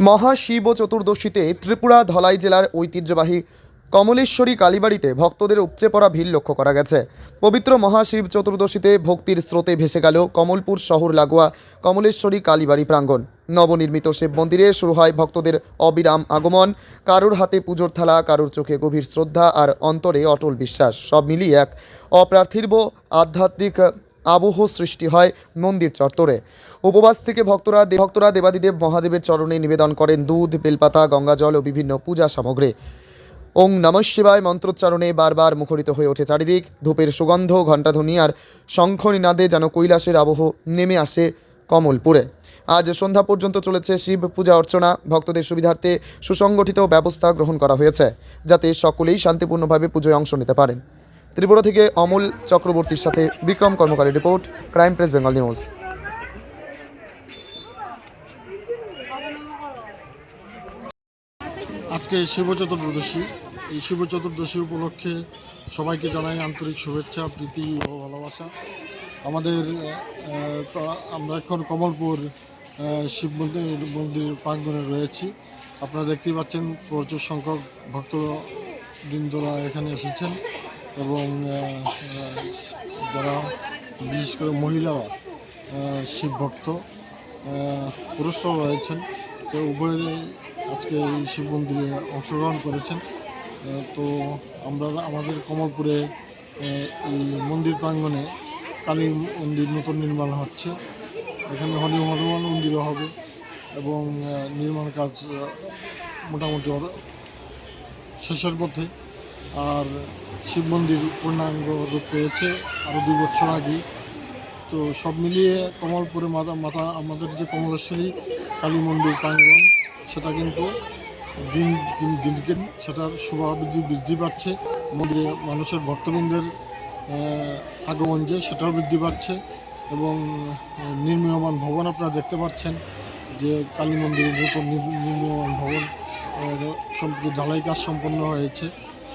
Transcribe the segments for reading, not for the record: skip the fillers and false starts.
মহাশিব চতুর্দশীতে ত্রিপুরা ধলাই জেলার ঐতিহ্যবাহী কমলেশ্বরী কালীবাড়িতে ভক্তদের উপচে পড়া ভিড় লক্ষ্য করা গেছে। পবিত্র মহাশিব চতুর্দশীতে ভক্তির স্রোতে ভেসে গেল কমলপুর শহর লাগোয়া কমলেশ্বরী কালীবাড়ি প্রাঙ্গণ। নবনির্মিত শিব মন্দিরে শুরু হয় ভক্তদের অবিরাম আগমন। কারুর হাতে পুজোর থালা, কারুর চোখে গভীর শ্রদ্ধা আর অন্তরে অটল বিশ্বাস, সব মিলিয়ে এক অপ্রার্থিব আধ্যাত্মিক আবহ সৃষ্টি হয় মন্দির চত্বরে। উপবাস থেকে ভক্তরা দেবাদিদেব মহাদেবের চরণে নিবেদন করেন দুধ, বেলপাতা, গঙ্গাজল ও বিভিন্ন পূজা সামগ্রী। ওং নমঃ শিবায় মন্ত্রোচ্চারণে বারবার মুখরিত হয়ে ওঠে চারিদিক। ধূপের সুগন্ধ, ঘণ্টাধ্বনি আর শঙ্খ নিনাদে যেন কৈলাসের আবহ নেমে আসে কমলপুরে। আজ সন্ধ্যা পর্যন্ত চলেছে শিব পূজা অর্চনা। ভক্তদের সুবিধার্থে সুসংগঠিত ব্যবস্থা গ্রহণ করা হয়েছে, যাতে সকলেই শান্তিপূর্ণভাবে পুজোয় অংশ নিতে পারেন। ত্রিপুরা থেকে অমল চক্রবর্তীর সাথে বিক্রম কর্মকারী report, crime press Bengal news. আজকে শিব চতুর্দশী। এই শিব চতুর্দশী উপলক্ষে সবাইকে জানাই আন্তরিক শুভেচ্ছা, প্রীতি ও ভালোবাসা। আমরা এখন কমলপুর শিব মন্দির প্রাঙ্গণে রয়েছি। আপনারা দেখতেই পাচ্ছেন প্রচুর সংখ্যক ভক্তবৃন্দরা এখানে এসেছেন এবং যারা বিশেষ করে মহিলারা শিব ভক্ত, পুরুষরাও রয়েছেন। তো উভয়ে আজকে এই শিব মন্দিরে অংশগ্রহণ করেছেন। তো আমরা আমাদের কমলপুরে এই মন্দির প্রাঙ্গণে কালী মন্দির নতুন নির্মাণ হচ্ছে। এখানে হনুমান মন্দিরও হবে এবং নির্মাণ কাজ মোটামুটি শেষের পথে। আর শিব মন্দির পূর্ণাঙ্গ রূপ পেয়েছে আরও 2 বছর আগে। তো সব মিলিয়ে কমলপুরে আমাদের যে কমলেশ্বরী কালী মন্দির প্রাঙ্গণ, সেটা কিন্তু দিন সেটার শোভা বৃদ্ধি পাচ্ছে। মন্দিরে মানুষের ভক্তবৃন্দের আগমন যে সেটাও বৃদ্ধি পাচ্ছে এবং নির্মীয়মান ভবন আপনারা দেখতে পাচ্ছেন যে কালী মন্দিরের নতুন নির্মীয়মান ভবন সম্প্রতি ঢালাই কাজ সম্পন্ন হয়েছে।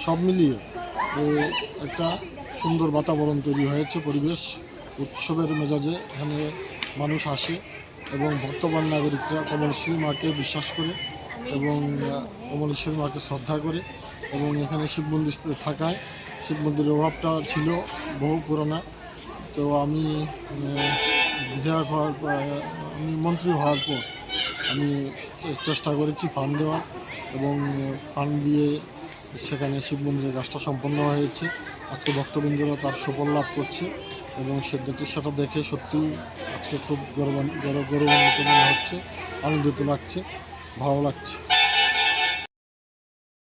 সব মিলিয়ে একটা সুন্দর বাতাবরণ তৈরি হয়েছে, পরিবেশ উৎসবের মেজাজে এখানে মানুষ আসে এবং ভক্তবান নাগরিকরা কমলেশ্বরী মাকে বিশ্বাস করে এবং কমলেশ্বরী মাকে শ্রদ্ধা করে এবং এখানে শিব মন্দির থাকায় শিব মন্দিরের অভাবটা ছিল বহু পুরোনো। তো আমি মন্ত্রী হওয়ার পর আমি চেষ্টা করেছি ফান্ড দেওয়ার এবং ফান্ড দিয়ে সেখানে শিব মন্দিরের কাজটা সম্পন্ন হয়েছে। আজকে ভক্তবৃন্দরা তার সুফল লাভ করছে এবং সেটা দেখে সত্যি আজকে খুব গৌরবান্বিত মনে হচ্ছে, আনন্দিত লাগছে, ভালো লাগছে।